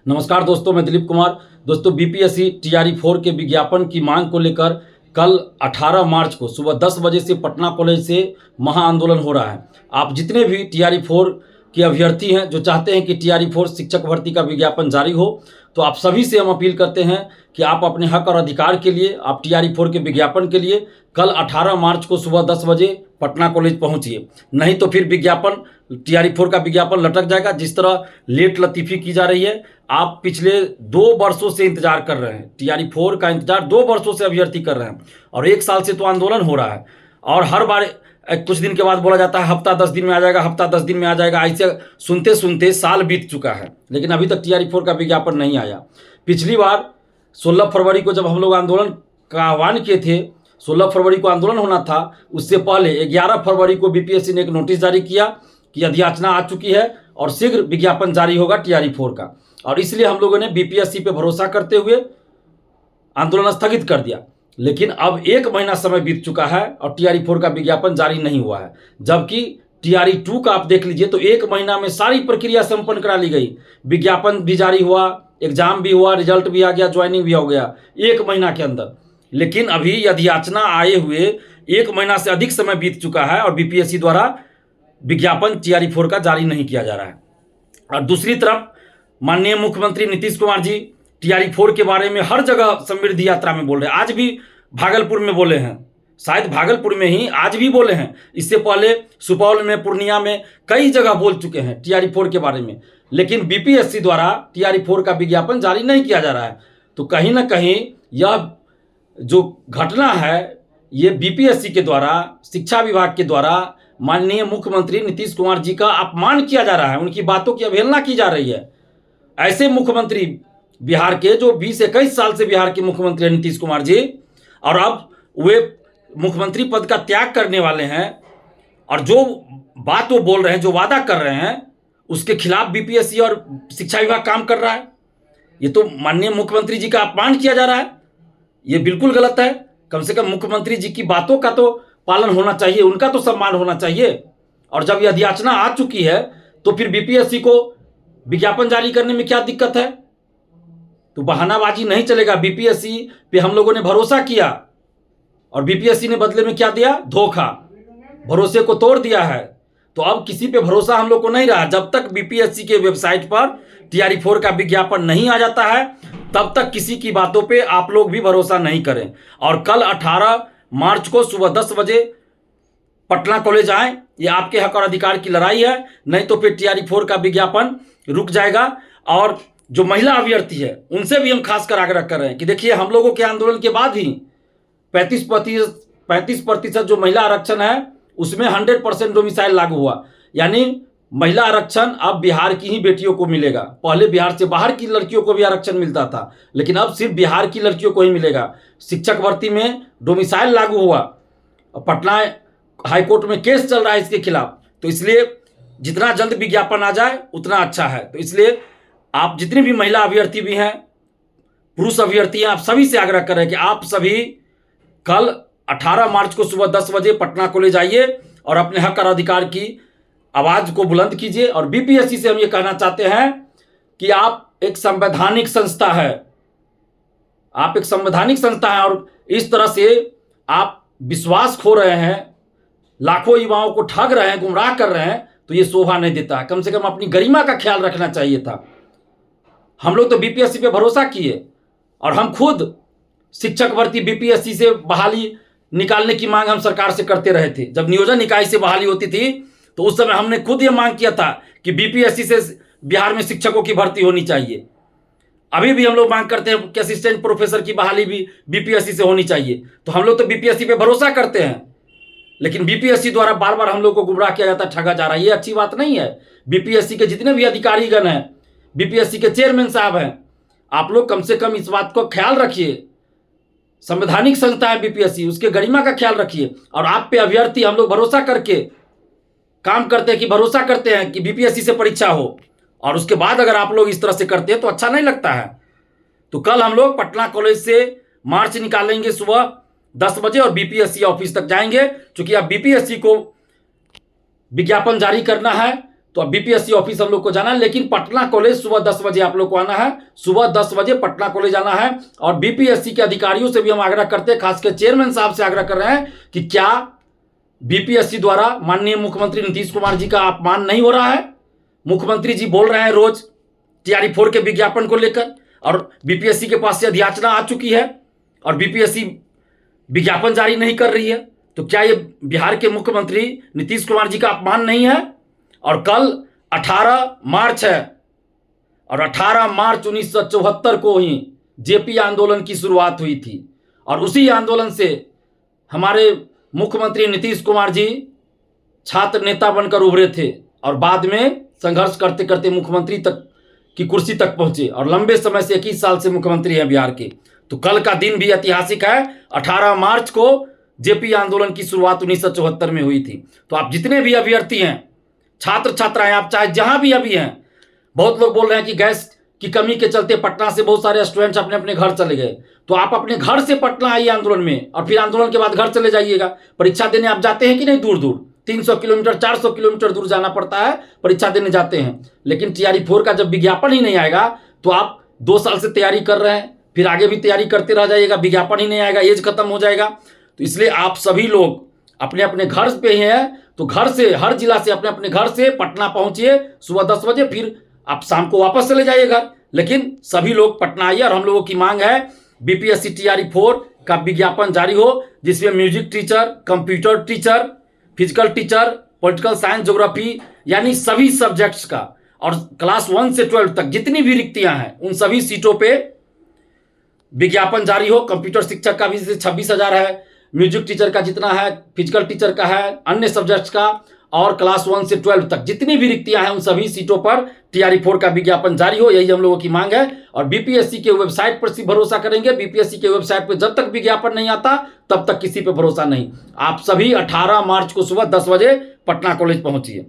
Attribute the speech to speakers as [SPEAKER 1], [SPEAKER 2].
[SPEAKER 1] नमस्कार दोस्तों, मैं दिलीप कुमार। दोस्तों, बीपीएससी टीआरई 4 के विज्ञापन की मांग को लेकर कल 18 मार्च को सुबह 10 बजे से पटना कॉलेज से महाआंदोलन हो रहा है। आप जितने भी टीआरई 4 के अभ्यर्थी हैं जो चाहते हैं कि टीआरई 4 शिक्षक भर्ती का विज्ञापन जारी हो, तो आप सभी से हम अपील करते हैं कि आप अपने हक और अधिकार के लिए, आप टीआरई 4 के विज्ञापन के लिए कल 18 मार्च को सुबह 10 बजे पटना कॉलेज पहुंचिए। नहीं तो फिर विज्ञापन, टीआरई 4 का विज्ञापन लटक जाएगा। जिस तरह लेट लतीफ़ी की जा रही है, आप पिछले 2 वर्षों से इंतजार कर रहे हैं। टीआरई 4 का इंतजार 2 वर्षों से अभ्यर्थी कर रहे हैं और 1 साल से तो आंदोलन हो रहा है। और हर बार कुछ दिन के बाद बोला जाता है हफ्ता 10 दिन में आ जाएगा, हफ्ता 10 दिन में आ जाएगा। ऐसे सुनते सुनते साल बीत चुका है, लेकिन अभी तक टीआरई 4 का विज्ञापन नहीं आया। पिछली बार 16 फरवरी को जब हम लोग आंदोलन का आह्वान किए थे, 16 फरवरी को आंदोलन होना था, उससे पहले 11 फरवरी को बीपीएससी ने एक नोटिस जारी किया कि अधियाचना आ चुकी है और शीघ्र विज्ञापन जारी होगा टीआरई 4 का। और इसलिए हम लोगों ने बीपीएससी पे भरोसा करते हुए आंदोलन स्थगित कर दिया। लेकिन अब 1 महीना समय बीत चुका है और टीआरई 4 का विज्ञापन जारी नहीं हुआ है। जबकि टीआरई 2 का आप देख लीजिए तो 1 महीना में सारी प्रक्रिया संपन्न करा ली गई। विज्ञापन भी जारी हुआ, एग्जाम भी हुआ, रिजल्ट भी आ गया, ज्वाइनिंग भी हो गया 1 महीना के अंदर। लेकिन अभी अधियाचना आए हुए 1 महीना से अधिक समय बीत चुका है और बीपीएससी द्वारा विज्ञापन टीआरई 4 का जारी नहीं किया जा रहा है। और दूसरी तरफ माननीय मुख्यमंत्री नीतीश कुमार जी टीआरई 4 के बारे में हर जगह समृद्धि यात्रा में बोल रहे हैं। आज भी भागलपुर में बोले हैं, शायद भागलपुर में ही आज भी बोले हैं। इससे पहले सुपौल में, पूर्णिया में कई जगह बोल चुके हैं टीआरई 4 के बारे में। लेकिन बीपीएससी द्वारा टीआरई 4 का विज्ञापन जारी नहीं किया जा रहा है। तो कहीं ना कहीं यह जो घटना है, ये बीपीएससी के द्वारा, शिक्षा विभाग के द्वारा माननीय मुख्यमंत्री नीतीश कुमार जी का अपमान किया जा रहा है, उनकी बातों की अवहेलना की जा रही है। ऐसे मुख्यमंत्री बिहार के, जो 20-21 साल से बिहार के मुख्यमंत्री हैं नीतीश कुमार जी, और अब वे मुख्यमंत्री पद का त्याग करने वाले हैं और जो बात वो बोल रहे हैं, जो वादा कर रहे हैं, उसके खिलाफ बीपीएससी और शिक्षा विभाग काम कर रहा है। ये तो माननीय मुख्यमंत्री जी का अपमान किया जा रहा है। ये बिल्कुल गलत है। कम से कम मुख्यमंत्री जी की बातों का तो पालन होना चाहिए, उनका तो सम्मान होना चाहिए। और जब यह अधियाचना आ चुकी है तो फिर बीपीएससी को विज्ञापन जारी करने में क्या दिक्कत है? तो बहानाबाजी नहीं चलेगा। बीपीएससी पे हम लोगों ने भरोसा किया और बीपीएससी ने बदले में क्या दिया? धोखा। भरोसे को तोड़ दिया है। तो अब किसी पे भरोसा हम लोग को नहीं रहा। जब तक बीपीएससी के वेबसाइट पर टीआरई 4 का विज्ञापन नहीं आ जाता है, तब तक किसी की बातों पे आप लोग भी भरोसा नहीं करें। और कल 18 मार्च को सुबह 10 बजे पटना कॉलेज आए। ये आपके हक और अधिकार की लड़ाई है, नहीं तो फिर टीआरई 4 का विज्ञापन रुक जाएगा। और जो महिला अभ्यर्थी है, उनसे भी हम खासकर आग्रह कर रहे हैं कि देखिए, हम लोगों के आंदोलन के बाद ही 35% जो महिला आरक्षण है, उसमें 100% डोमिसाइल लागू हुआ। यानी महिला आरक्षण अब बिहार की ही बेटियों को मिलेगा। पहले बिहार से बाहर की लड़कियों को भी आरक्षण मिलता था, लेकिन अब सिर्फ बिहार की लड़कियों को ही मिलेगा। शिक्षक भर्ती में डोमिसाइल लागू हुआ। पटना हाईकोर्ट में केस चल रहा है इसके खिलाफ। तो इसलिए जितना जल्द विज्ञापन आ जाए उतना अच्छा है। तो इसलिए आप जितनी भी महिला अभ्यर्थी भी हैं, पुरुष अभ्यर्थी हैं, आप सभी से आग्रह कर रहे हैं कि आप सभी कल 18 मार्च को सुबह 10 बजे पटना कॉलेज आइए और अपने हक और अधिकार की आवाज़ को बुलंद कीजिए। और बीपीएससी से हम ये कहना चाहते हैं कि आप एक संवैधानिक संस्था है, आप एक संवैधानिक संस्था है, और इस तरह से आप विश्वास खो रहे हैं, लाखों युवाओं को ठग रहे हैं, गुमराह कर रहे हैं, तो ये शोभा नहीं देता है। कम से कम अपनी गरिमा का ख्याल रखना चाहिए था। हम लोग तो बीपीएससी पे भरोसा किए और हम खुद शिक्षक भर्ती बीपीएससी से बहाली निकालने की मांग हम सरकार से करते रहे थे। जब नियोजन इकाई से बहाली होती थी तो उस समय हमने खुद ये मांग किया था कि बीपीएससी से बिहार में शिक्षकों की भर्ती होनी चाहिए। अभी भी हम लोग मांग करते हैं कि असिस्टेंट प्रोफेसर की बहाली भी बीपीएससी से होनी चाहिए। तो हम लोग तो बीपीएससी पे भरोसा करते हैं, लेकिन बीपीएससी द्वारा बार बार हम लोग को गुमराह किया जाता है, ठगा जा रहा है। ये अच्छी बात नहीं है। बीपीएससी के जितने भी अधिकारीगण हैं, बीपीएससी के चेयरमैन साहब हैं, आप लोग कम से कम इस बात को ख्याल रखिए। संवैधानिक संस्था है बीपीएससी, उसके गरिमा का ख्याल रखिए। और आप पे अभ्यर्थी हम लोग भरोसा करके काम करते हैं, कि भरोसा करते हैं कि बीपीएससी से परीक्षा हो, और उसके बाद अगर आप लोग इस तरह से करते हैं तो अच्छा नहीं लगता है। तो कल हम लोग पटना कॉलेज से मार्च निकालेंगे सुबह 10 बजे और बीपीएससी ऑफिस तक जाएंगे। क्योंकि अब बीपीएससी को विज्ञापन जारी करना है तो अब बीपीएससी ऑफिस हम लोग को जाना है, लेकिन पटना कॉलेज सुबह 10 बजे आप लोग को आना है। सुबह 10 बजे पटना कॉलेज आना है। और बीपीएससी के अधिकारियों से भी हम आग्रह करते हैं, खासकर चेयरमैन साहब से आग्रह कर रहे हैं कि क्या बीपीएससी द्वारा माननीय मुख्यमंत्री नीतीश कुमार जी का अपमान नहीं हो रहा है? मुख्यमंत्री जी बोल रहे हैं रोज टीआरई 4 के विज्ञापन को लेकर, और बीपीएससी के पास से अधियाचना आ चुकी है और बीपीएससी विज्ञापन जारी नहीं कर रही है। तो क्या ये बिहार के मुख्यमंत्री नीतीश कुमार जी का अपमान नहीं है? और कल 18 मार्च है और 18 मार्च 1974 को ही जेपी आंदोलन की शुरुआत हुई थी और उसी आंदोलन से हमारे मुख्यमंत्री नीतीश कुमार जी छात्र नेता बनकर उभरे थे और बाद में संघर्ष करते करते मुख्यमंत्री तक की कुर्सी तक पहुंचे और लंबे समय से 21 साल से मुख्यमंत्री हैं बिहार के। तो कल का दिन भी ऐतिहासिक है। 18 मार्च को जेपी आंदोलन की शुरुआत 1974 में हुई थी। तो आप जितने भी अभ्यर्थी हैं, छात्र छात्राएं, आप चाहे जहां भी अभी हैं, बहुत लोग बोल रहे हैं कि गैस की कमी के चलते पटना से बहुत सारे स्टूडेंट्स अपने अपने घर चले गए। तो आप अपने घर से पटना आइए आंदोलन में और फिर आंदोलन के बाद घर चले जाइएगा। परीक्षा देने आप जाते हैं कि नहीं? दूर दूर 300 किलोमीटर 400 किलोमीटर दूर जाना पड़ता है, परीक्षा देने जाते हैं। लेकिन टीआरई 4 का जब विज्ञापन ही नहीं आएगा तो आप 2 साल से तैयारी कर रहे हैं, फिर आगे भी तैयारी करते रह जाइएगा, विज्ञापन ही नहीं आएगा, एज खत्म हो जाएगा। तो इसलिए आप सभी लोग अपने अपने घर पे ही हैं, तो घर से, हर जिला से अपने अपने घर से पटना पहुंचिए सुबह 10 बजे, फिर आप शाम को वापस चले जाइए घर। लेकिन सभी लोग पटना आइए और हम लोगों की मांग है बीपीएससी टीआरई 4 का विज्ञापन जारी हो, जिसमें music teacher, computer teacher, physical teacher, political science, geography, यानी सभी सब्जेक्ट्स का, और क्लास 1 से 12 तक जितनी भी रिक्तियां हैं उन सभी सीटों पे विज्ञापन जारी हो। कंप्यूटर शिक्षक का भी 26,000 है, म्यूजिक टीचर का जितना है, फिजिकल टीचर का है, अन्य सब्जेक्ट्स का, और क्लास 1 से 12 तक जितनी भी रिक्तियां हैं उन सभी सीटों पर टीआरई 4 का विज्ञापन जारी हो। यही हम लोगों की मांग है। और बीपीएससी के वेबसाइट पर सिर्फ भरोसा करेंगे। बीपीएससी के वेबसाइट पर जब तक विज्ञापन नहीं आता तब तक किसी पे भरोसा नहीं। आप सभी 18 मार्च को सुबह 10 बजे पटना कॉलेज पहुंचिए।